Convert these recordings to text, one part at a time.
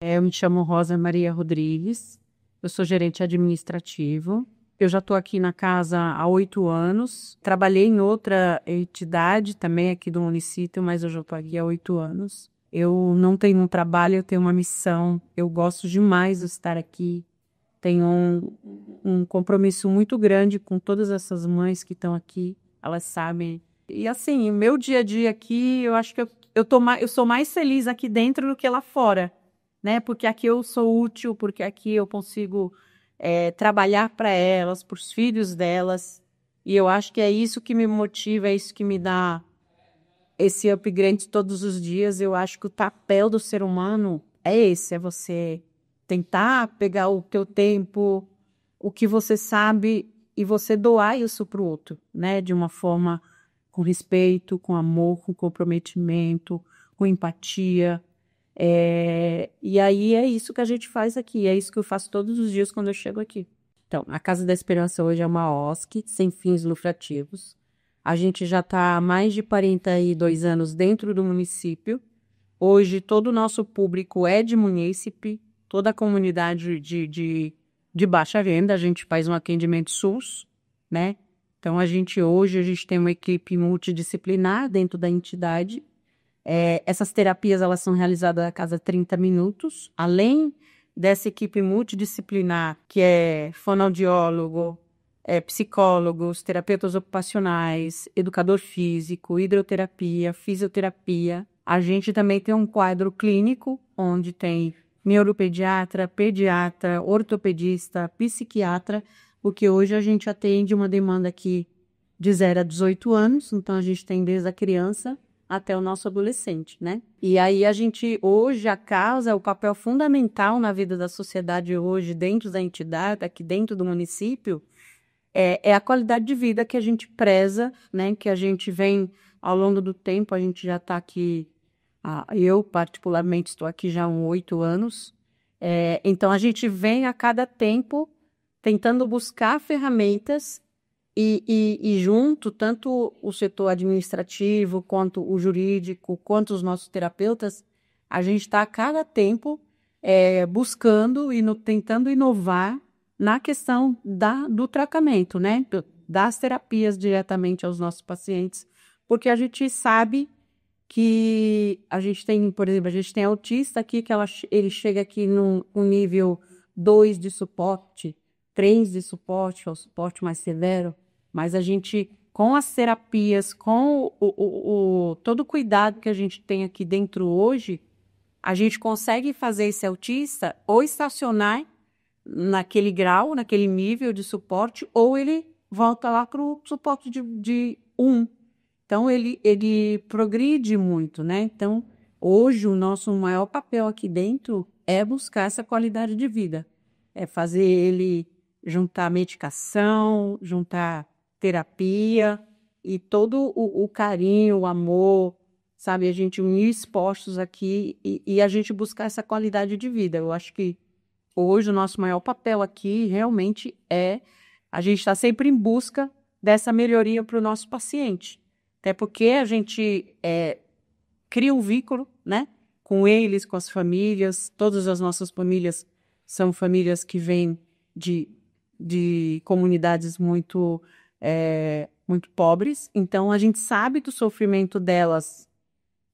Eu me chamo Rosa Maria Rodrigues, eu sou gerente administrativo. Eu já estou aqui na casa há 8 anos. Trabalhei em outra entidade também aqui do município, mas eu já estou aqui há 8 anos. Eu não tenho um trabalho, eu tenho uma missão. Eu gosto demais de estar aqui. Tenho um compromisso muito grande com todas essas mães que estão aqui. Elas sabem. E assim, meu dia a dia aqui, eu acho que eu sou mais feliz aqui dentro do que lá fora, né? Porque aqui eu sou útil, porque aqui eu consigo trabalhar para elas, para os filhos delas. E eu acho que é isso que me motiva, é isso que me dá esse upgrade todos os dias. Eu acho que o papel do ser humano é esse, é você tentar pegar o teu tempo, o que você sabe, e você doar isso para o outro, né? De uma forma com respeito, com amor, com comprometimento, com empatia. E aí é isso que a gente faz aqui, é isso que eu faço todos os dias quando eu chego aqui. Então, a Casa da Esperança hoje é uma OSC sem fins lucrativos. A gente já está há mais de 42 anos dentro do município. Hoje, todo o nosso público é de munícipe, toda a comunidade de baixa renda. A gente faz um atendimento SUS, né? Então, hoje a gente tem uma equipe multidisciplinar dentro da entidade. Essas terapias elas são realizadas a cada 30 minutos. Além dessa equipe multidisciplinar, que é fonoaudiólogo, psicólogos, terapeutas ocupacionais, educador físico, hidroterapia, fisioterapia. A gente também tem um quadro clínico, onde tem neuropediatra, pediatra, ortopedista, psiquiatra, porque hoje a gente atende uma demanda aqui de 0 a 18 anos, então a gente tem desde a criança até o nosso adolescente, né? E aí hoje, a casa, o papel fundamental na vida da sociedade hoje, dentro da entidade, aqui dentro do município, é a qualidade de vida que a gente preza, né? Que a gente vem ao longo do tempo, a gente já está aqui, eu particularmente estou aqui já há 8 anos, então a gente vem a cada tempo tentando buscar ferramentas e junto, tanto o setor administrativo, quanto o jurídico, quanto os nossos terapeutas, a gente está a cada tempo buscando e tentando inovar na questão do tratamento, né? Das terapias diretamente aos nossos pacientes, porque a gente sabe que a gente tem, por exemplo, a gente tem autista aqui, que ele chega aqui num nível 2 de suporte, 3 de suporte, é o suporte mais severo, mas a gente, com as terapias, com todo o cuidado que a gente tem aqui dentro hoje, a gente consegue fazer esse autista ou estacionar naquele grau, naquele nível de suporte, ou ele volta lá para o suporte de 1. Então, ele progride muito, né? Então, hoje, o nosso maior papel aqui dentro é buscar essa qualidade de vida. É fazer ele juntar medicação, juntar terapia e todo o carinho, o amor, sabe? A gente unir esforços aqui e a gente buscar essa qualidade de vida. Eu acho que hoje o nosso maior papel aqui realmente a gente está sempre em busca dessa melhoria para o nosso paciente. Até porque a gente cria um vínculo, né? Com eles, com as famílias. Todas as nossas famílias são famílias que vêm de comunidades muito pobres. Então, a gente sabe do sofrimento delas,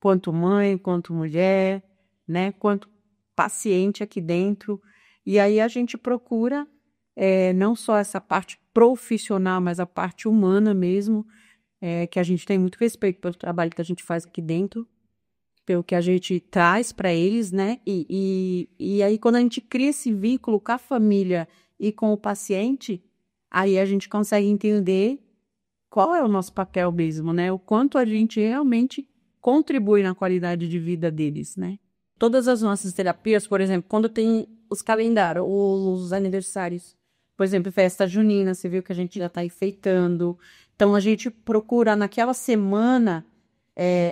quanto mãe, quanto mulher, né? Quanto paciente aqui dentro. E aí a gente procura não só essa parte profissional, mas a parte humana mesmo, que a gente tem muito respeito pelo trabalho que a gente faz aqui dentro, pelo que a gente traz para eles, né? E aí, quando a gente cria esse vínculo com a família e com o paciente, aí a gente consegue entender qual é o nosso papel mesmo, né? O quanto a gente realmente contribui na qualidade de vida deles, né? Todas as nossas terapias, por exemplo, quando tem os calendários, os aniversários, por exemplo, festa junina, você viu que a gente já está enfeitando. Então, a gente procura, naquela semana,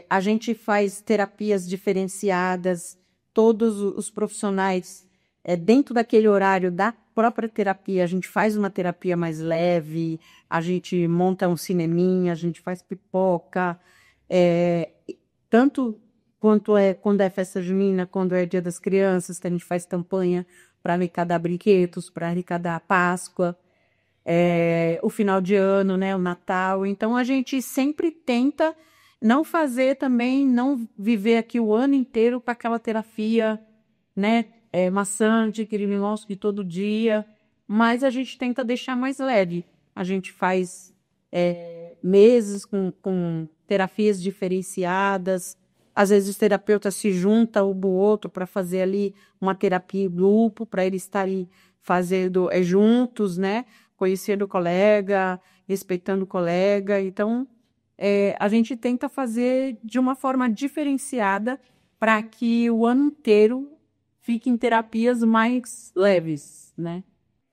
a gente faz terapias diferenciadas, todos os profissionais, dentro daquele horário da própria terapia, a gente faz uma terapia mais leve, a gente monta um cineminha, a gente faz pipoca, tanto quando é festa junina, quando é Dia das Crianças, que a gente faz campanha para arrecadar brinquedos, para arrecadar a Páscoa, o final de ano, né, o Natal. Então, a gente sempre tenta não fazer também, não viver aqui o ano inteiro para aquela terapia, né, maçante, aquele negócio de todo dia, mas a gente tenta deixar mais leve. A gente faz meses com terapias diferenciadas. Às vezes, os terapeutas se juntam um ao outro para fazer ali uma terapia em grupo, para eles estarem fazendo juntos, né? Conhecendo o colega, respeitando o colega. Então, a gente tenta fazer de uma forma diferenciada para que o ano inteiro fique em terapias mais leves, né?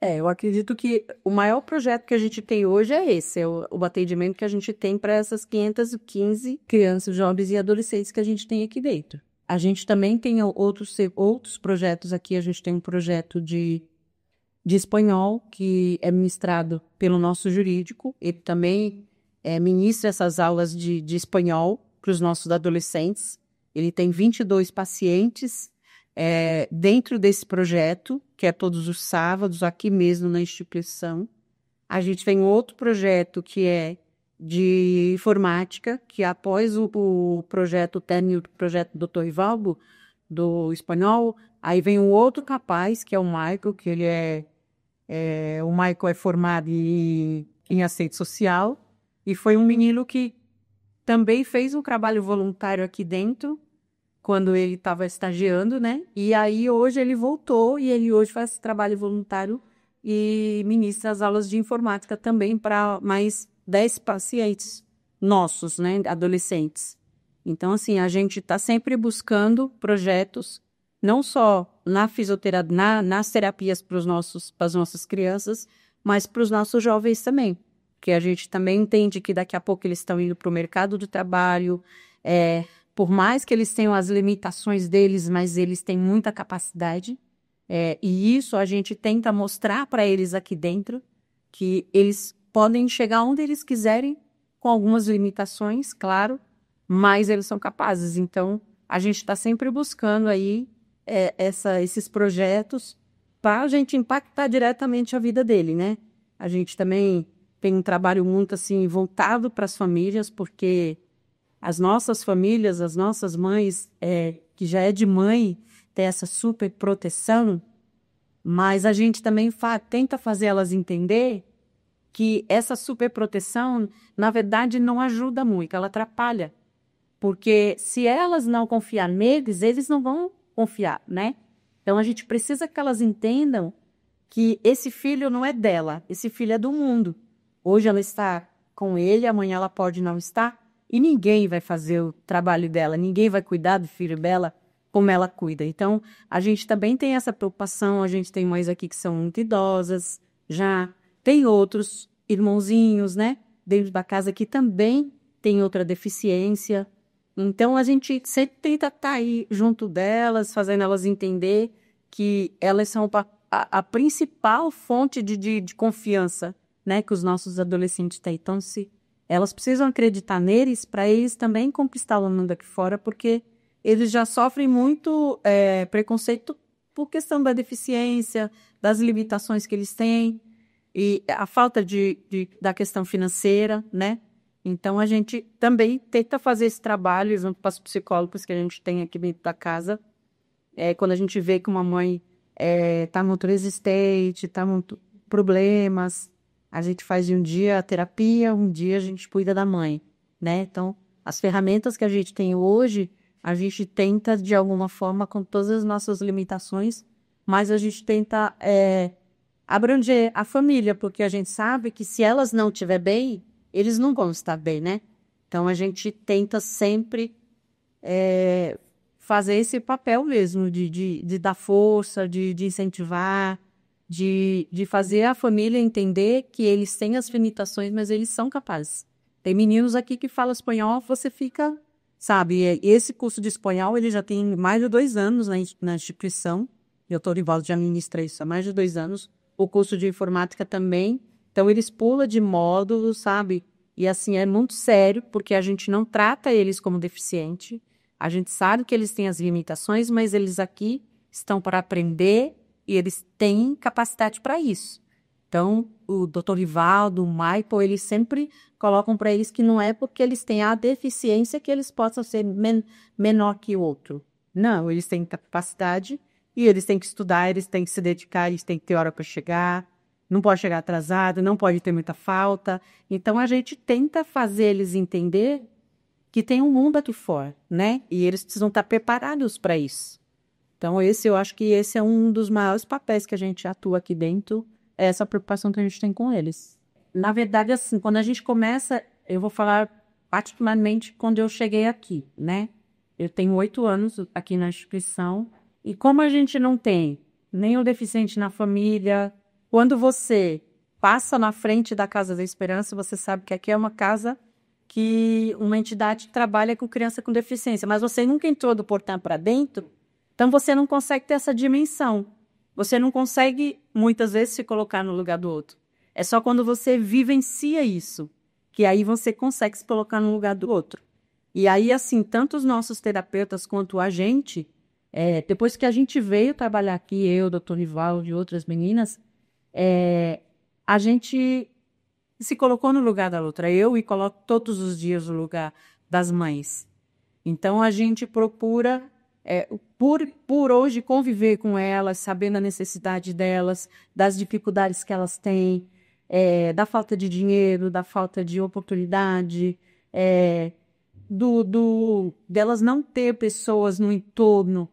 Eu acredito que o maior projeto que a gente tem hoje é esse, o atendimento que a gente tem para essas 515 crianças, jovens e adolescentes que a gente tem aqui dentro. A gente também tem outros projetos aqui, a gente tem um projeto de espanhol que é ministrado pelo nosso jurídico, ele também ministra essas aulas de espanhol para os nossos adolescentes. Ele tem 22 pacientes dentro desse projeto, que é todos os sábados, aqui mesmo na instituição. A gente tem outro projeto que é de informática, que após o projeto técnico, o projeto do Dr. Rivaldo, do espanhol, aí vem um outro rapaz, que é o Michael, que ele o Michael é formado em assistente social, e foi um menino que também fez um trabalho voluntário aqui dentro, quando ele estava estagiando, né? E aí hoje ele voltou e ele hoje faz trabalho voluntário e ministra as aulas de informática também para mais 10 pacientes nossos, né? Adolescentes. Então, assim, a gente está sempre buscando projetos, não só na fisioterapia, nas terapias para as nossas crianças, mas para os nossos jovens também. Porque a gente também entende que daqui a pouco eles estão indo para o mercado do trabalho, por mais que eles tenham as limitações deles, mas eles têm muita capacidade. E isso a gente tenta mostrar para eles aqui dentro, que eles podem chegar onde eles quiserem, com algumas limitações, claro, mas eles são capazes. Então, a gente está sempre buscando aí esses projetos para a gente impactar diretamente a vida dele, né? A gente também tem um trabalho muito assim voltado para as famílias, porque as nossas famílias, as nossas mães, que já é de mãe, tem essa super proteção, mas a gente também tenta fazer elas entender que essa super proteção, na verdade, não ajuda muito, ela atrapalha. Porque se elas não confiar neles, eles não vão confiar, né? Então, a gente precisa que elas entendam que esse filho não é dela, esse filho é do mundo. Hoje ela está com ele, amanhã ela pode não estar, e ninguém vai fazer o trabalho dela, ninguém vai cuidar do filho dela como ela cuida. Então, a gente também tem essa preocupação, a gente tem mães aqui que são muito idosas, já tem outros irmãozinhos, né, dentro da casa que também tem outra deficiência. Então, a gente sempre tenta estar aí junto delas, fazendo elas entender que elas são a principal fonte de confiança, né, que os nossos adolescentes têm. Então, elas precisam acreditar neles para eles também conquistar o mundo aqui fora, porque eles já sofrem muito preconceito por questão da deficiência, das limitações que eles têm e a falta da questão financeira, né? Então, a gente também tenta fazer esse trabalho junto com os psicólogos que a gente tem aqui dentro da casa. Quando a gente vê que uma mãe está muito resistente, está muito problemas, a gente faz de um dia a terapia, um dia a gente cuida da mãe, né? Então, as ferramentas que a gente tem hoje, a gente tenta, de alguma forma, com todas as nossas limitações, mas a gente tenta abranger a família, porque a gente sabe que se elas não estiver bem, eles não vão estar bem, né? Então, a gente tenta sempre fazer esse papel mesmo, de dar força, de incentivar, de fazer a família entender que eles têm as limitações, mas eles são capazes. Tem meninos aqui que falam espanhol, você fica, sabe? Esse curso de espanhol, ele já tem mais de 2 anos na instituição. Eu estou de volta, já ministrei isso há mais de 2 anos. O curso de informática também. Então, eles pulam de módulo, sabe? E assim, é muito sério, porque a gente não trata eles como deficiente. A gente sabe que eles têm as limitações, mas eles aqui estão para aprender e eles têm capacidade para isso. Então, o Dr. Rivaldo, o Michael, eles sempre colocam para eles que não é porque eles têm a deficiência que eles possam ser menor que o outro. Não, eles têm capacidade e eles têm que estudar, eles têm que se dedicar, eles têm que ter hora para chegar, não pode chegar atrasado, não pode ter muita falta. Então, a gente tenta fazer eles entender que tem um mundo aqui fora, né? E eles precisam estar preparados para isso. Então, eu acho que esse é um dos maiores papéis que a gente atua aqui dentro, é essa preocupação que a gente tem com eles. Na verdade, assim, quando a gente começa, eu vou falar particularmente quando eu cheguei aqui, né? Eu tenho 8 anos aqui na instituição, e como a gente não tem nenhum deficiente na família, quando você passa na frente da Casa da Esperança, você sabe que aqui é uma casa que uma entidade trabalha com criança com deficiência, mas você nunca entrou do portão para dentro, então você não consegue ter essa dimensão. Você não consegue, muitas vezes, se colocar no lugar do outro. É só quando você vivencia isso, que aí você consegue se colocar no lugar do outro. E aí, assim, tanto os nossos terapeutas quanto a gente, depois que a gente veio trabalhar aqui, eu, Dr. Rivaldo e outras meninas, a gente se colocou no lugar da outra. Eu e coloco todos os dias no lugar das mães. Então, a gente procura, por hoje, conviver com elas, sabendo a necessidade delas, das dificuldades que elas têm, da falta de dinheiro, da falta de oportunidade, delas não ter pessoas no entorno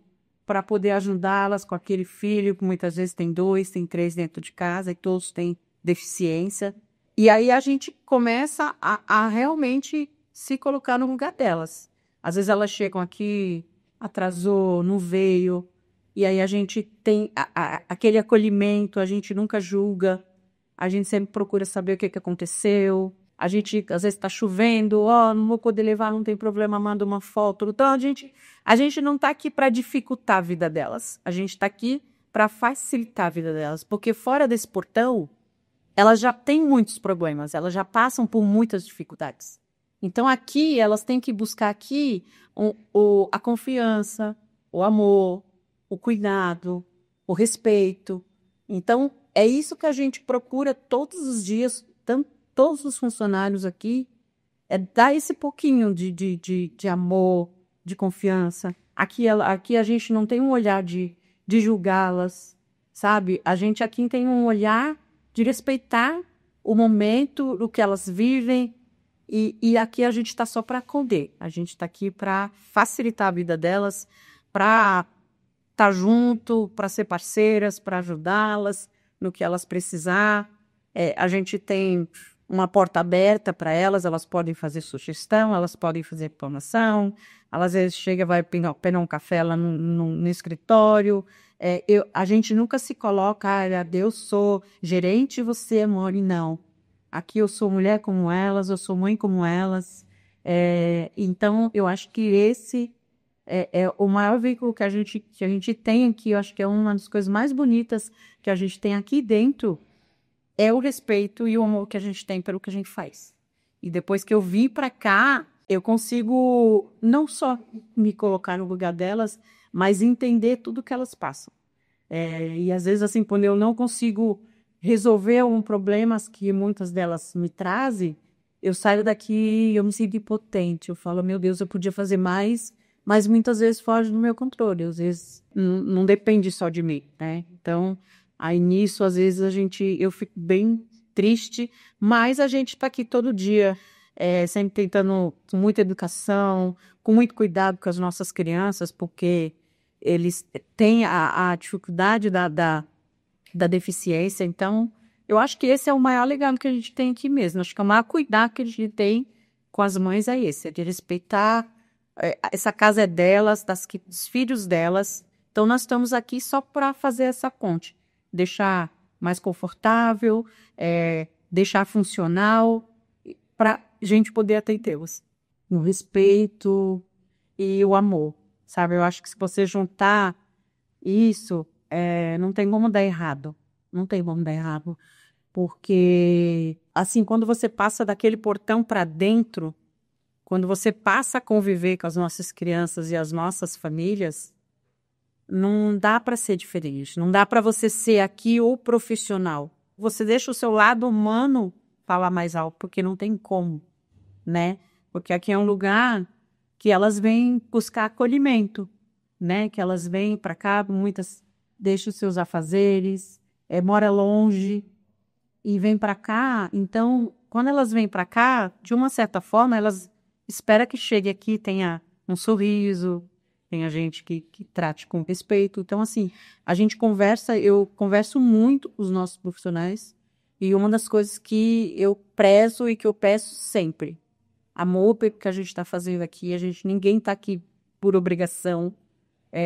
para poder ajudá-las com aquele filho, que muitas vezes tem 2, tem 3 dentro de casa, e todos têm deficiência. E aí a gente começa a realmente se colocar no lugar delas. Às vezes elas chegam aqui, atrasou, não veio, e aí a gente tem aquele acolhimento, a gente nunca julga, a gente sempre procura saber o que aconteceu. A gente, às vezes, está chovendo, não vou poder levar, não tem problema, manda uma foto. Então, a gente não está aqui para dificultar a vida delas. A gente está aqui para facilitar a vida delas. Porque fora desse portão, elas já têm muitos problemas, elas já passam por muitas dificuldades. Então, aqui, elas têm que buscar aqui a confiança, o amor, o cuidado, o respeito. Então, é isso que a gente procura todos os dias, todos os funcionários aqui, dar esse pouquinho de amor, de confiança. Aqui a gente não tem um olhar de julgá-las, sabe? A gente aqui tem um olhar de respeitar o momento, o que elas vivem, e aqui a gente está só para acolher. A gente está aqui para facilitar a vida delas, para estar junto, para ser parceiras, para ajudá-las no que elas precisar. A gente tem uma porta aberta para elas podem fazer sugestão, elas podem fazer reclamação, elas às vezes chega, vai pegar um café lá no escritório. A gente nunca se coloca, eu sou gerente e você é mãe, não. Aqui eu sou mulher como elas, eu sou mãe como elas. Então, eu acho que esse é o maior veículo que a gente tem aqui. Eu acho que é uma das coisas mais bonitas que a gente tem aqui dentro, é o respeito e o amor que a gente tem pelo que a gente faz. E depois que eu vim para cá, eu consigo não só me colocar no lugar delas, mas entender tudo que elas passam. E às vezes, assim, quando eu não consigo resolver um problema que muitas delas me trazem, eu saio daqui e eu me sinto impotente. Eu falo, meu Deus, eu podia fazer mais, mas muitas vezes foge do meu controle. Às vezes não depende só de mim, né? Então, aí nisso, às vezes, eu fico bem triste, mas a gente está aqui todo dia, sempre tentando, com muita educação, com muito cuidado com as nossas crianças, porque eles têm a dificuldade da deficiência. Então, eu acho que esse é o maior legado que a gente tem aqui mesmo. Acho que o maior cuidado que a gente tem com as mães é esse, de respeitar. Essa casa é delas, dos filhos delas. Então, nós estamos aqui só para fazer essa ponte. Deixar mais confortável, deixar funcional, para a gente poder atendê-los. No respeito e o amor, sabe? Eu acho que se você juntar isso, não tem como dar errado. Não tem como dar errado. Porque, assim, quando você passa daquele portão para dentro, quando você passa a conviver com as nossas crianças e as nossas famílias, não dá para ser diferente. Não dá para você ser aqui o profissional. Você deixa o seu lado humano falar mais alto, porque não tem como, né? Porque aqui é um lugar que elas vêm buscar acolhimento, né? Que elas vêm para cá, muitas deixam os seus afazeres, mora longe e vêm para cá. Então, quando elas vêm para cá, de uma certa forma, elas esperam que chegue aqui, tenha um sorriso, tenha gente que trate com respeito. Então, assim, a gente conversa, eu converso muito com os nossos profissionais, e uma das coisas que eu prezo e que eu peço sempre, amor pelo que a gente está fazendo aqui, ninguém está aqui por obrigação,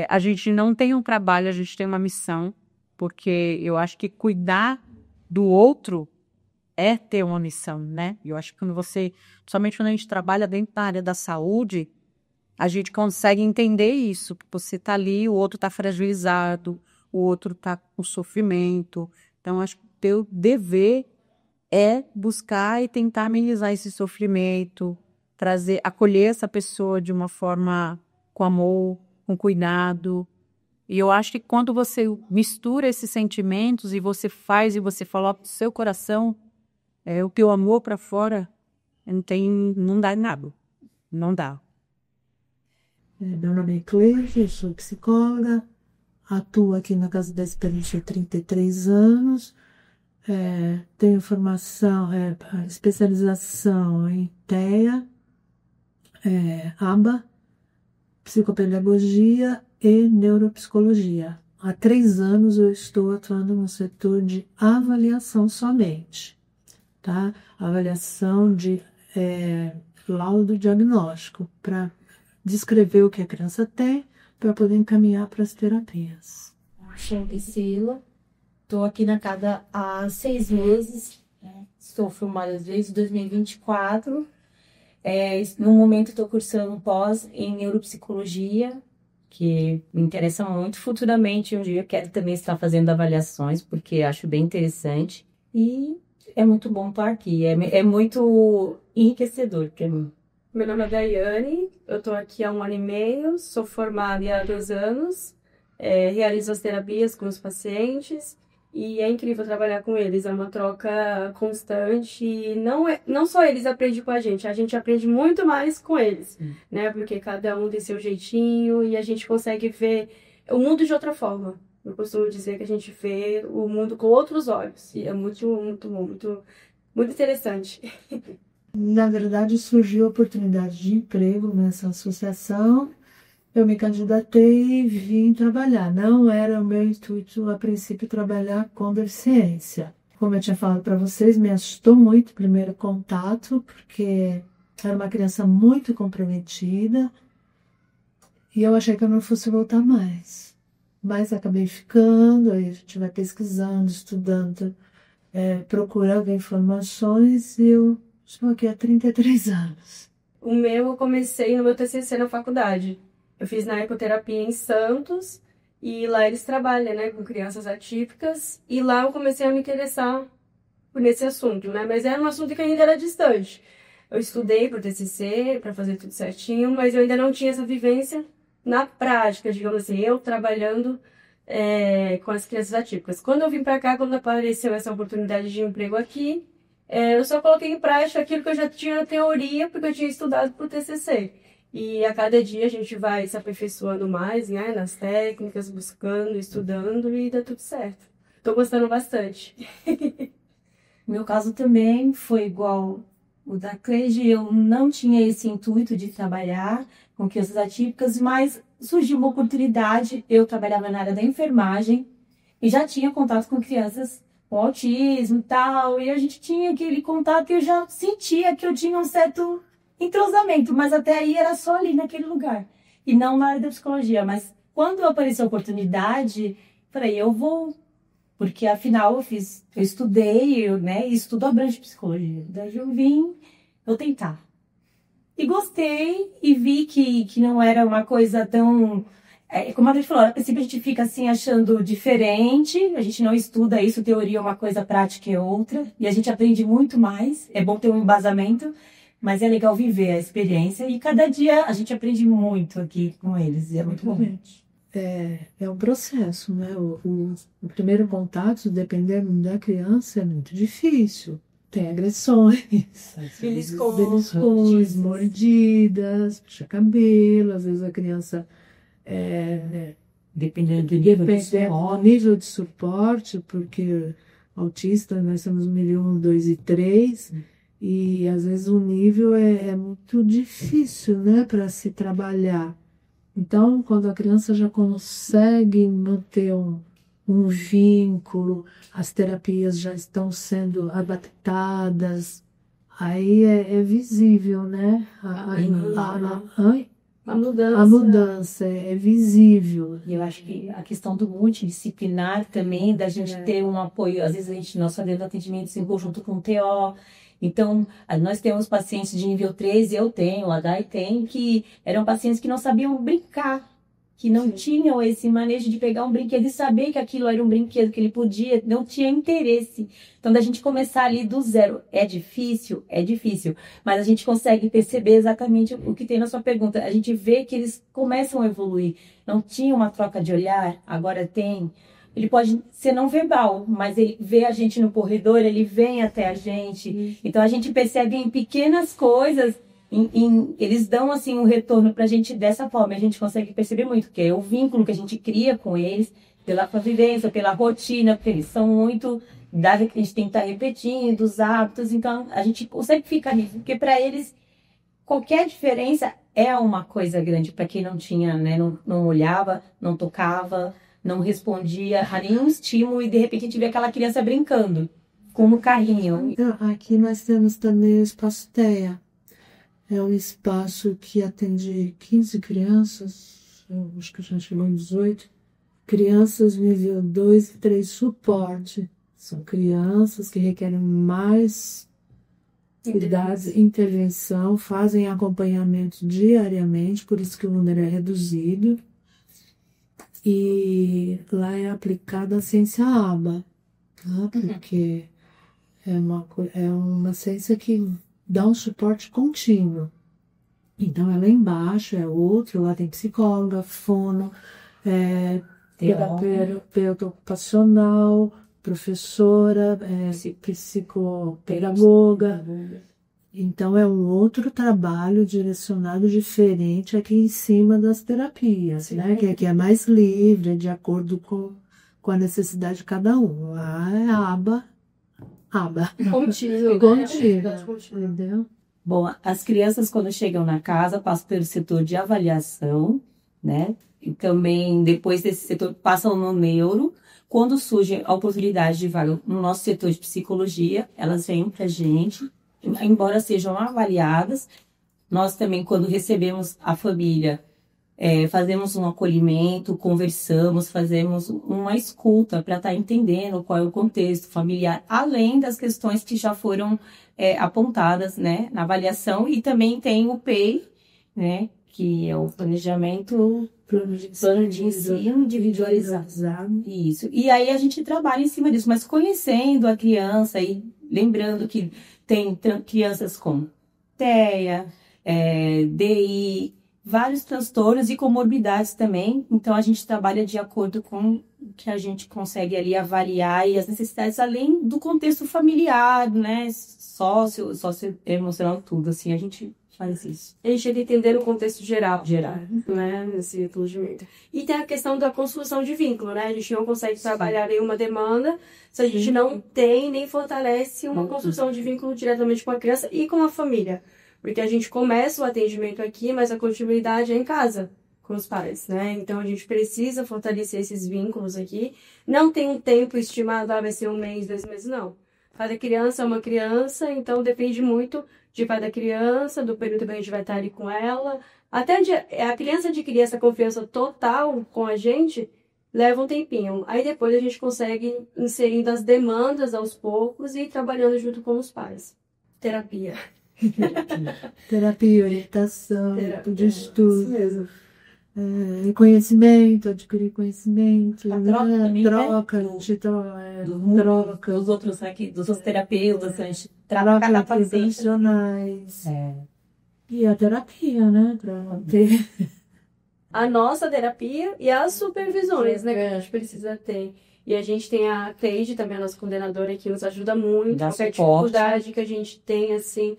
a gente não tem um trabalho, a gente tem uma missão, porque eu acho que cuidar do outro é ter uma missão, né? Eu acho que somente quando a gente trabalha dentro da área da saúde, a gente consegue entender isso. Você está ali, o outro está fragilizado, o outro está com sofrimento. Então, acho que o teu dever é buscar e tentar amenizar esse sofrimento, acolher essa pessoa de uma forma com amor, com cuidado. E eu acho que quando você mistura esses sentimentos e você fala do seu coração, o teu amor para fora, não dá nada. Não dá. Meu nome é Cleide, eu sou psicóloga, atuo aqui na Casa da Esperança há 33 anos, tenho formação, especialização em TEA, ABA, psicopedagogia e neuropsicologia. Há 3 anos eu estou atuando no setor de avaliação somente, tá? Avaliação de laudo diagnóstico, para descrever o que a criança tem, para poder encaminhar para as terapias. Sou Priscila, estou aqui na casa há 6 meses, estou formada desde 2024. No momento estou cursando pós em neuropsicologia, que me interessa muito. Futuramente, um dia eu quero também estar fazendo avaliações, porque acho bem interessante. E é muito bom estar aqui, é muito enriquecedor para mim. Meu nome é Daiane, eu estou aqui há 1 ano e meio, sou formada há 2 anos, realizo as terapias com os pacientes e é incrível trabalhar com eles, é uma troca constante e não só eles aprendem com a gente aprende muito mais com eles, né? Porque cada um tem seu jeitinho e a gente consegue ver o mundo de outra forma. Eu costumo dizer que a gente vê o mundo com outros olhos e é muito, muito, muito, muito interessante. Na verdade, surgiu a oportunidade de emprego nessa associação. Eu me candidatei e vim trabalhar. Não era o meu intuito, a princípio, trabalhar com deficiência. Como eu tinha falado para vocês, me assustou muito o primeiro contato, porque era uma criança muito comprometida e eu achei que eu não fosse voltar mais. Mas acabei ficando, aí a gente vai pesquisando, estudando, procurando informações e eu estou aqui há 33 anos. Eu comecei no meu TCC na faculdade. Eu fiz na ecoterapia em Santos e lá eles trabalham, né, com crianças atípicas. E lá eu comecei a me interessar por esse assunto, né? Mas era um assunto que ainda era distante. Eu estudei para o TCC, para fazer tudo certinho, mas eu ainda não tinha essa vivência na prática, digamos assim, eu trabalhando com as crianças atípicas. Quando eu vim para cá, quando apareceu essa oportunidade de emprego aqui, eu só coloquei em prática aquilo que eu já tinha na teoria, porque eu tinha estudado para o TCC. E a cada dia a gente vai se aperfeiçoando mais, né, nas técnicas, buscando, estudando e dá tudo certo. Estou gostando bastante. Meu caso também foi igual o da Cleide. Eu não tinha esse intuito de trabalhar com crianças atípicas, mas surgiu uma oportunidade. Eu trabalhava na área da enfermagem e já tinha contato com crianças com autismo e tal, e a gente tinha aquele contato e eu já sentia que eu tinha um certo entrosamento, mas até aí era só ali naquele lugar, e não na área da psicologia. Mas quando apareceu a oportunidade, falei, eu vou, porque afinal eu estudei, né, e estudo abrange psicologia, daí eu vim, vou tentar. E gostei, e vi que não era uma coisa tão... como a gente falou, a princípio a gente fica assim achando diferente, a gente não estuda isso, teoria é uma coisa, prática é outra, e a gente aprende muito mais, é bom ter um embasamento, Mas é legal viver a experiência e cada dia a gente aprende muito aqui com eles. E é muito bom. É um processo, né? O primeiro contato, dependendo da criança, é muito difícil. Tem agressões, beliscões, mordidas, puxa cabelo, às vezes a criança Dependendo do nível de suporte, porque autista nós temos 1, 2 e 3, e às vezes o nível é muito difícil, né, para se trabalhar. Então, quando a criança já consegue manter um vínculo, as terapias já estão sendo adaptadas, aí é visível, né? A mudança é visível. E eu acho que a questão do multidisciplinar também, da gente ter um apoio, às vezes nós fazemos atendimentos em conjunto com o TO. Então, nós temos pacientes de nível 3, eu tenho, a Dai tem, que eram pacientes que não sabiam brincar, que não tinham esse manejo de pegar um brinquedo e saber que aquilo era um brinquedo que ele podia, não tinha interesse. Então, da gente começar ali do zero, é difícil, mas a gente consegue perceber exatamente o que tem na sua pergunta. A gente vê que eles começam a evoluir. Não tinha uma troca de olhar, agora tem. Ele pode ser não verbal, mas ele vê a gente no corredor, ele vem até a gente. Então, a gente percebe em pequenas coisas, eles dão assim um retorno pra gente dessa forma. A gente consegue perceber muito, que é o vínculo que a gente cria com eles, pela convivência, pela rotina, porque eles são muito... Dado que a gente tem que estar repetindo os hábitos, então a gente consegue ficar nisso, porque para eles qualquer diferença é uma coisa grande. Para quem não tinha, né, não olhava, não tocava, não respondia a nenhum estímulo e de repente a gente vê aquela criança brincando com um carrinho. Então, aqui nós temos também o Espaço TEA. É um espaço que atende 15 crianças, eu acho que já chegou em 18, crianças nível 2 e 3 suporte. São crianças que requerem mais cuidados, intervenção, fazem acompanhamento diariamente, por isso que o número é reduzido. E lá é aplicada a ciência ABA, tá? Porque é uma ciência que dá um suporte contínuo. Então, é lá embaixo, é outro, lá tem psicóloga, fono, terapeuta ocupacional, professora, psicopedagoga. Então, é um outro trabalho direcionado diferente aqui em cima das terapias, né? Que é mais livre, de acordo com a necessidade de cada um. Lá é aba. Contigo. Entendeu? Bom, as crianças, quando chegam na casa, passam pelo setor de avaliação, né? E também, depois desse setor, passam no neuro. Quando surge a oportunidade de vaga no nosso setor de psicologia, elas vêm para a gente, embora sejam avaliadas. Nós também, quando recebemos a família, fazemos um acolhimento, conversamos, fazemos uma escuta para estar entendendo qual é o contexto familiar, além das questões que já foram apontadas, né, na avaliação. E também tem o PEI, né, que é o plano de ensino individualizado. Isso. E aí a gente trabalha em cima disso, mas conhecendo a criança e lembrando que tem crianças com TEA, DI, vários transtornos e comorbidades também. Então a gente trabalha de acordo com o que a gente consegue ali avaliar e as necessidades, além do contexto familiar, né, socioemocional, tudo assim, a gente faz isso. A gente tenta entender o contexto geral, né, nesse atendimento. E tem a questão da construção de vínculo, né? A gente não consegue trabalhar nenhuma demanda se a gente não tem nem fortalece uma construção de vínculo diretamente com a criança e com a família. Porque a gente começa o atendimento aqui, mas a continuidade é em casa, com os pais, né? Então a gente precisa fortalecer esses vínculos aqui. Não tem um tempo estimado, vai ser 1 mês, 2 meses, não. Cada criança é uma criança, então depende muito de cada criança, do período que a gente vai estar ali com ela. Até a criança adquirir essa confiança total com a gente, leva um tempinho. Aí depois a gente consegue inserindo as demandas aos poucos e trabalhando junto com os pais. Terapia. Terapia, orientação, de estudo. Isso mesmo. Conhecimento, adquirir conhecimento, A troca também, troca, né? troca. Dos outros terapeutas, a gente cada paciente. Profissionais. E a terapia, né? Para manter. A nossa terapia e as supervisões, né, que a gente precisa ter. E a gente tem a Cleide, também a nossa coordenadora, que nos ajuda muito. Dá Qualquer suporte. dificuldade que a gente tem, assim,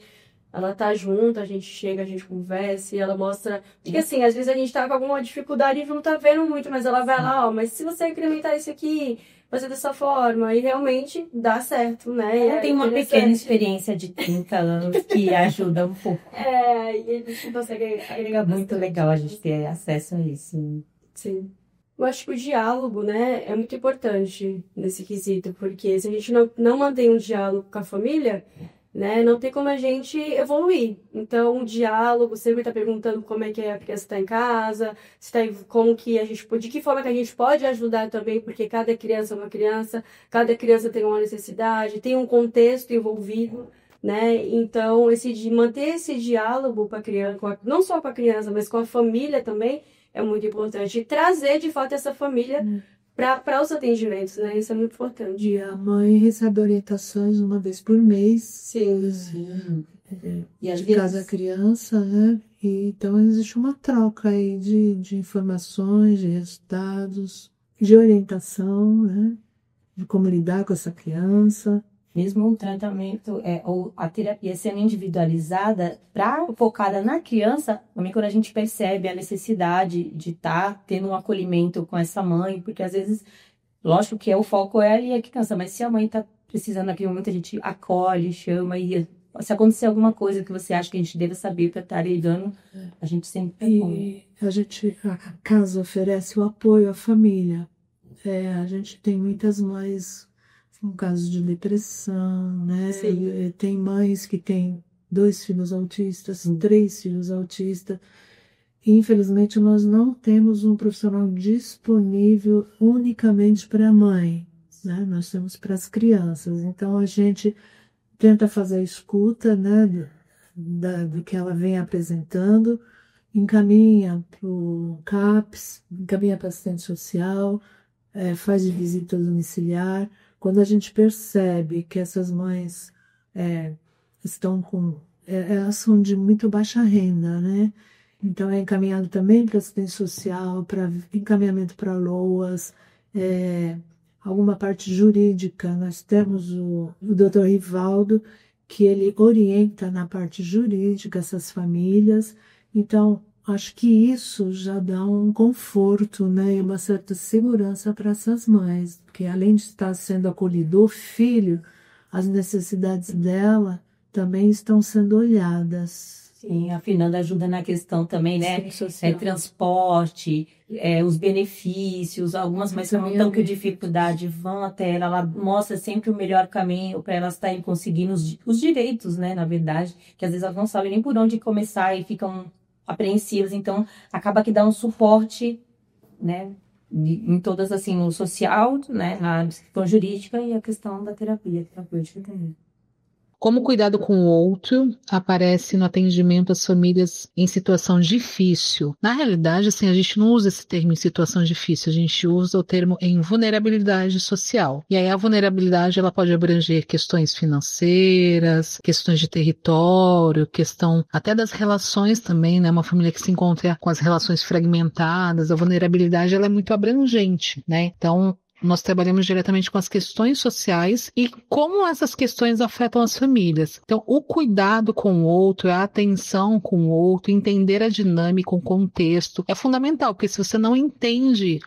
ela tá junto, a gente chega, a gente conversa e ela mostra... Porque, assim, às vezes a gente tá com alguma dificuldade e não tá vendo muito, mas ela vai lá, ó, mas se você incrementar isso aqui, fazer dessa forma, e realmente dá certo, né? Ela tem uma pequena experiência de 30 anos que ajuda um pouco. E a gente consegue É agregar muito bastante. legal a gente ter acesso a isso. Sim. Eu acho que o diálogo, né, é muito importante nesse quesito, porque se a gente não mantém um diálogo com a família, né, não tem como a gente evoluir. Então, o diálogo, sempre tá perguntando como é que a criança está em casa, se tá, como que a gente, de que forma que a gente pode ajudar também, porque cada criança é uma criança, cada criança tem uma necessidade, tem um contexto envolvido, né? Então, de manter esse diálogo com a criança, não só com a criança, mas com a família também, é muito importante. E trazer, de fato, essa família para os atendimentos, né? Isso é muito importante. E a mãe recebe orientações uma vez por mês. Sim. E às De cada vezes criança, né? E, então existe uma troca aí de informações, de resultados, de orientação, né? De como lidar com essa criança. mesmo um tratamento, ou a terapia sendo individualizada, focada na criança, também quando a gente percebe a necessidade de estar tendo um acolhimento com essa mãe, porque às vezes, lógico que o foco é ali a criança, mas se a mãe está precisando naquele momento, a gente acolhe, chama, e se acontecer alguma coisa que você acha que a gente deve saber para estar lidando, a gente sempre E a casa oferece o apoio à família. A gente tem muitas mães com casos de depressão, né? Sim. Tem mães que têm 2 filhos autistas, 3 filhos autistas. E, infelizmente, nós não temos um profissional disponível unicamente para a mãe, né? Nós temos para as crianças. Então, a gente tenta fazer a escuta, né, do que ela vem apresentando, encaminha para o CAPS, encaminha para assistente social, faz de visita domiciliar. Quando a gente percebe que essas mães estão elas são de muito baixa renda, né? Então é encaminhado também para assistência social, para encaminhamento para LOAS, alguma parte jurídica. Nós temos o Dr. Rivaldo, que ele orienta na parte jurídica essas famílias. Então, acho que isso já dá um conforto, né, e uma certa segurança para essas mães, porque além de estar sendo acolhido o filho, as necessidades dela também estão sendo olhadas. Sim, a Fernanda ajuda na questão também, né? Transporte, os benefícios, algumas mães que não estão com dificuldade vão até ela mostra sempre o melhor caminho para elas estarem conseguindo os direitos, né? Na verdade, que às vezes elas não sabem nem por onde começar e ficam apreensivas, então acaba que dá um suporte, né? Em todas, assim, no social, né? Na questão jurídica e a questão da terapêutica também. Como o cuidado com o outro aparece no atendimento às famílias em situação difícil? Na realidade, assim, a gente não usa esse termo em situação difícil, a gente usa o termo em vulnerabilidade social. E aí a vulnerabilidade ela pode abranger questões financeiras, questões de território, questão até das relações também, né? Uma família que se encontra com as relações fragmentadas, a vulnerabilidade ela é muito abrangente, né? Então, nós trabalhamos diretamente com as questões sociais e como essas questões afetam as famílias. Então, o cuidado com o outro, a atenção com o outro, entender a dinâmica, o contexto, é fundamental, porque se você não entende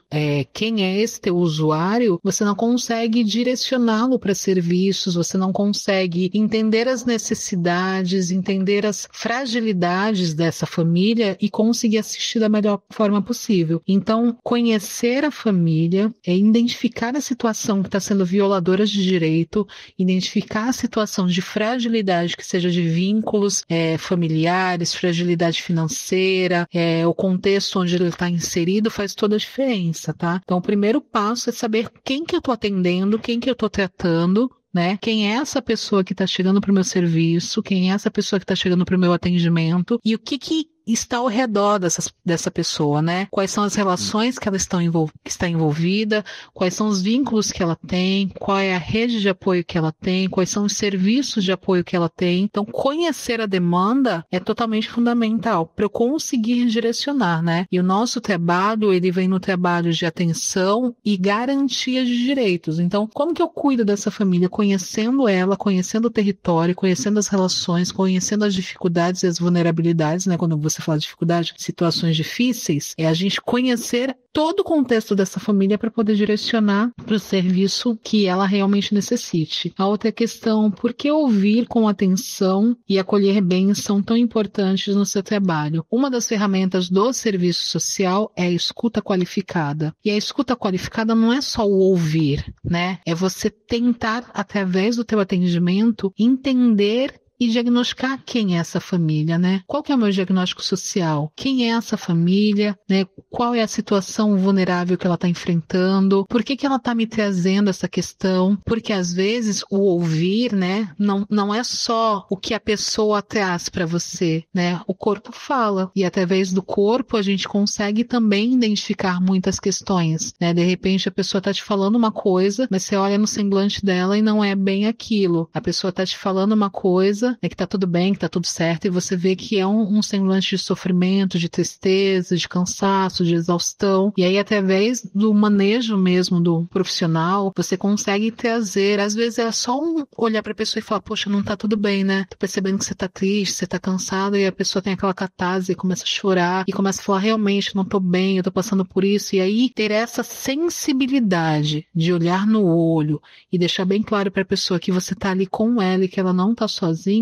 quem é esse teu usuário, você não consegue direcioná-lo para serviços, você não consegue entender as necessidades, entender as fragilidades dessa família e conseguir assistir da melhor forma possível. Então, conhecer a família é identificar a situação que está sendo violadora de direito, identificar a situação de fragilidade, que seja de vínculos familiares, fragilidade financeira, o contexto onde ele está inserido faz toda a diferença, tá? Então, o primeiro passo é saber quem que eu estou atendendo, quem que eu estou tratando, né? Quem é essa pessoa que está chegando para o meu serviço, quem é essa pessoa que está chegando para o meu atendimento e o que está ao redor dessa pessoa, né? Quais são as relações que ela está envolvida, quais são os vínculos que ela tem, qual é a rede de apoio que ela tem, quais são os serviços de apoio que ela tem. Então, conhecer a demanda é totalmente fundamental para eu conseguir direcionar, né? E o nosso trabalho, ele vem no trabalho de atenção e garantia de direitos. Então, como que eu cuido dessa família? Conhecendo ela, conhecendo o território, conhecendo as relações, conhecendo as dificuldades e as vulnerabilidades, né? Quando você fala de dificuldade, situações difíceis, é a gente conhecer todo o contexto dessa família para poder direcionar para o serviço que ela realmente necessite. A outra questão, por que ouvir com atenção e acolher bem são tão importantes no seu trabalho? Uma das ferramentas do serviço social é a escuta qualificada. E a escuta qualificada não é só o ouvir, né? É você tentar, através do teu atendimento, entender e diagnosticar quem é essa família, né? Qual que é o meu diagnóstico social? Quem é essa família, né? Qual é a situação vulnerável que ela está enfrentando? Por que ela está me trazendo essa questão? Porque às vezes o ouvir, né? Não é só o que a pessoa traz para você, né? O corpo fala e através do corpo a gente consegue também identificar muitas questões, né? De repente a pessoa está te falando uma coisa, mas você olha no semblante dela e não é bem aquilo. A pessoa está te falando uma coisa, é que tá tudo bem, que tá tudo certo, e você vê que é um semblante de sofrimento, de tristeza, de cansaço, de exaustão. E aí, através do manejo mesmo do profissional, você consegue trazer, às vezes é só olhar pra pessoa e falar, poxa, não tá tudo bem, né? Tô percebendo que você tá triste, você tá cansado, e a pessoa tem aquela catarse e começa a chorar, e começa a falar, realmente, não tô bem, eu tô passando por isso. E aí, ter essa sensibilidade de olhar no olho e deixar bem claro pra pessoa que você tá ali com ela e que ela não tá sozinha,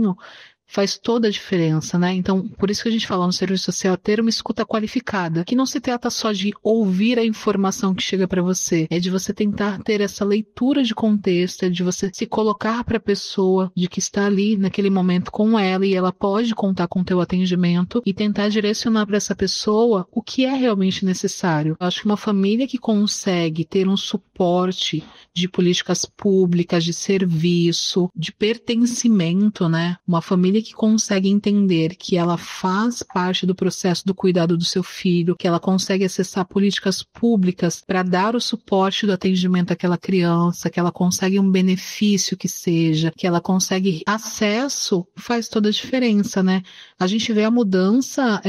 faz toda a diferença, né? Então, por isso que a gente fala no serviço social ter uma escuta qualificada, que não se trata só de ouvir a informação que chega para você, é de você tentar ter essa leitura de contexto, é de você se colocar para a pessoa de que está ali naquele momento com ela e ela pode contar com o teu atendimento e tentar direcionar para essa pessoa o que é realmente necessário. Eu acho que uma família que consegue ter um suporte de políticas públicas, de serviço, de pertencimento, né? Uma família que consegue entender que ela faz parte do processo do cuidado do seu filho, que ela consegue acessar políticas públicas para dar o suporte do atendimento àquela criança, que ela consegue um benefício que seja, que ela consegue acesso, faz toda a diferença, né? A gente vê a mudança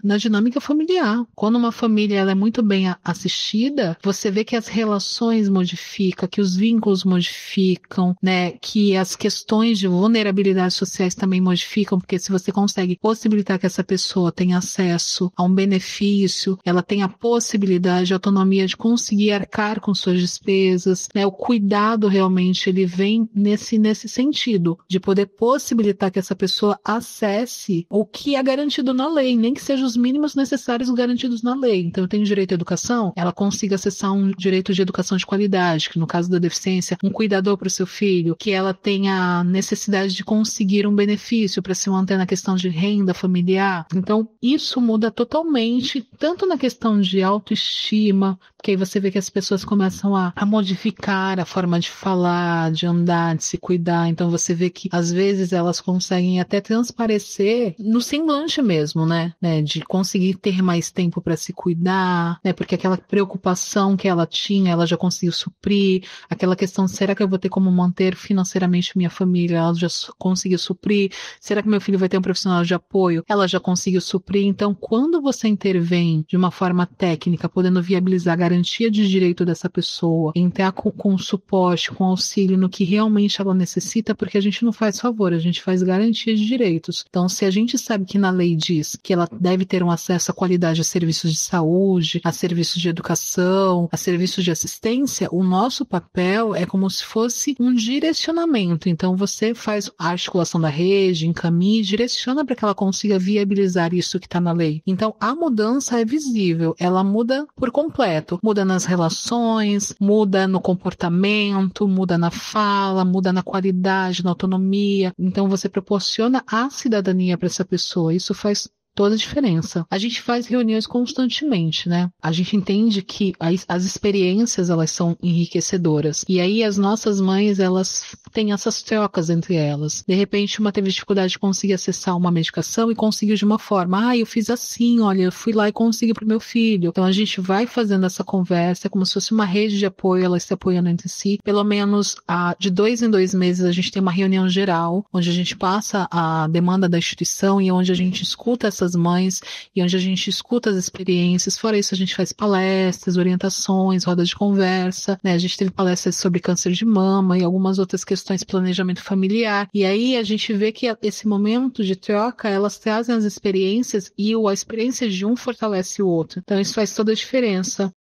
na dinâmica familiar. Quando uma família ela é muito bem assistida, você vê que as relações modificam, que os vínculos modificam, né? Que as questões de vulnerabilidades sociais também modificam, porque se você consegue possibilitar que essa pessoa tenha acesso a um benefício, ela tem a possibilidade, a autonomia de conseguir arcar com suas despesas, né? O cuidado realmente ele vem nesse sentido, de poder possibilitar que essa pessoa acesse o que é garantido na lei, nem que sejam os mínimos necessários garantidos na lei. Então eu tenho direito à educação, ela consiga acessar um direito de educação de qualidade, que no caso da deficiência, um cuidador para o seu filho, que ela tenha necessidade de conseguir um benefício para se manter na questão de renda familiar. Então, isso muda totalmente, tanto na questão de autoestima, porque aí você vê que as pessoas começam a modificar a forma de falar, de andar, de se cuidar. Então, você vê que, às vezes, elas conseguem até transparecer no semblante mesmo, né? De conseguir ter mais tempo para se cuidar, né? Porque aquela preocupação que ela tinha, ela já conseguiu suprir. Aquela questão, será que eu vou ter como manter financeiramente minha família? Ela já conseguiu suprir. Será que meu filho vai ter um profissional de apoio? Ela já conseguiu suprir. Então, quando você intervém de uma forma técnica, podendo viabilizar a garantia de direito dessa pessoa, entrar com suporte, com auxílio no que realmente ela necessita, porque a gente não faz favor, a gente faz garantia de direitos. Então, se a gente sabe que na lei diz que ela deve ter um acesso à qualidade a serviços de saúde, a serviços de educação, a serviços de assistência, o nosso papel é como se fosse um direcionamento. Então, você faz a articulação da rede, encaminha e direciona para que ela consiga viabilizar isso que está na lei. Então, a mudança é visível, ela muda por completo. Muda nas relações, muda no comportamento, muda na fala, muda na qualidade, na autonomia. Então, você proporciona a cidadania para essa pessoa. Isso faz toda a diferença. A gente faz reuniões constantemente, né? A gente entende que as experiências, elas são enriquecedoras. E aí as nossas mães, elas têm essas trocas entre elas. De repente, uma teve dificuldade de conseguir acessar uma medicação e conseguiu de uma forma. Eu fiz assim, olha, eu fui lá e consegui pro meu filho. Então a gente vai fazendo essa conversa, como se fosse uma rede de apoio, elas se apoiando entre si. Pelo menos de 2 em 2 meses a gente tem uma reunião geral, onde a gente passa a demanda da instituição e onde a gente escuta essas mães e onde a gente escuta as experiências. Fora isso, a gente faz palestras, orientações, rodas de conversa, né? A gente teve palestras sobre câncer de mama e algumas outras questões de planejamento familiar. E aí a gente vê que esse momento de troca, elas trazem as experiências e a experiência de um fortalece o outro. Então isso faz toda a diferença.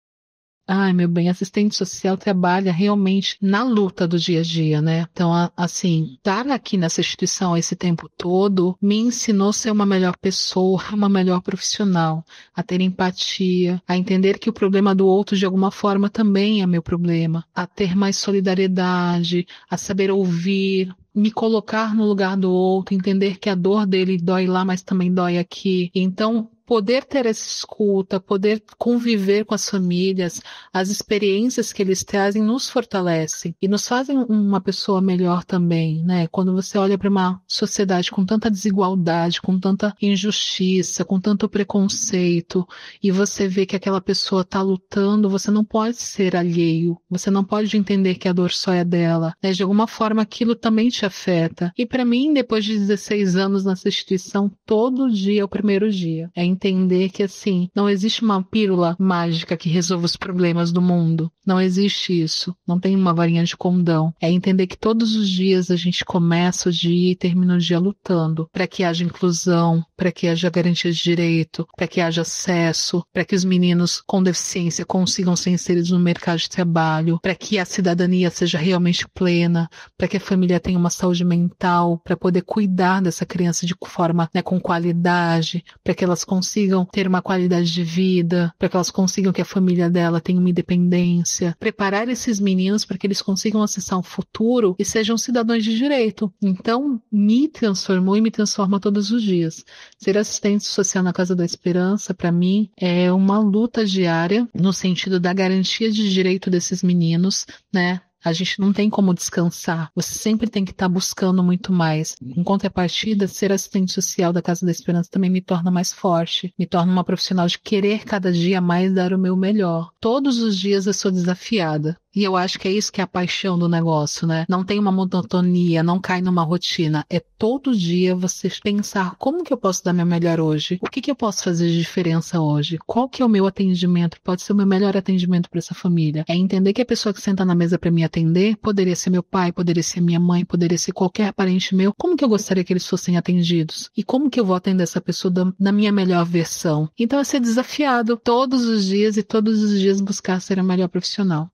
Ai, meu bem, assistente social trabalha realmente na luta do dia a dia, né? Então, assim, estar aqui nessa instituição esse tempo todo me ensinou a ser uma melhor pessoa, uma melhor profissional, a ter empatia, a entender que o problema do outro de alguma forma também é meu problema, a ter mais solidariedade, a saber ouvir, me colocar no lugar do outro, entender que a dor dele dói lá, mas também dói aqui. Então, poder ter essa escuta, poder conviver com as famílias, as experiências que eles trazem nos fortalecem e nos fazem uma pessoa melhor também, né? Quando você olha para uma sociedade com tanta desigualdade, com tanta injustiça, com tanto preconceito, e você vê que aquela pessoa está lutando, você não pode ser alheio, você não pode entender que a dor só é dela, né? De alguma forma aquilo também te afeta. E para mim, depois de 16 anos nessa instituição, todo dia é o primeiro dia. É entender que, assim, não existe uma pílula mágica que resolva os problemas do mundo. Não existe isso. Não tem uma varinha de condão. É entender que todos os dias a gente começa o dia e termina o dia lutando para que haja inclusão, para que haja garantia de direito, para que haja acesso, para que os meninos com deficiência consigam ser inseridos no mercado de trabalho, para que a cidadania seja realmente plena, para que a família tenha uma saúde mental, para poder cuidar dessa criança de forma, né, com qualidade, para que elas consigam ter uma qualidade de vida, para que elas consigam que a família dela tenha uma independência, preparar esses meninos para que eles consigam acessar um futuro e sejam cidadãos de direito. Então, me transformou e me transforma todos os dias. Ser assistente social na Casa da Esperança, para mim, é uma luta diária no sentido da garantia de direito desses meninos, né? A gente não tem como descansar. Você sempre tem que estar buscando muito mais. Em contrapartida, ser assistente social da Casa da Esperança também me torna mais forte. Me torna uma profissional de querer cada dia mais dar o meu melhor. Todos os dias eu sou desafiada. E eu acho que é isso que é a paixão do negócio, né? Não tem uma monotonia, não cai numa rotina. É todo dia você pensar como que eu posso dar meu melhor hoje? O que eu posso fazer de diferença hoje? Qual que é o meu atendimento? Pode ser o meu melhor atendimento para essa família. É entender que a pessoa que senta na mesa para me atender poderia ser meu pai, poderia ser minha mãe, poderia ser qualquer parente meu. Como que eu gostaria que eles fossem atendidos? E como que eu vou atender essa pessoa na minha melhor versão? Então é ser desafiado todos os dias e todos os dias buscar ser a melhor profissional.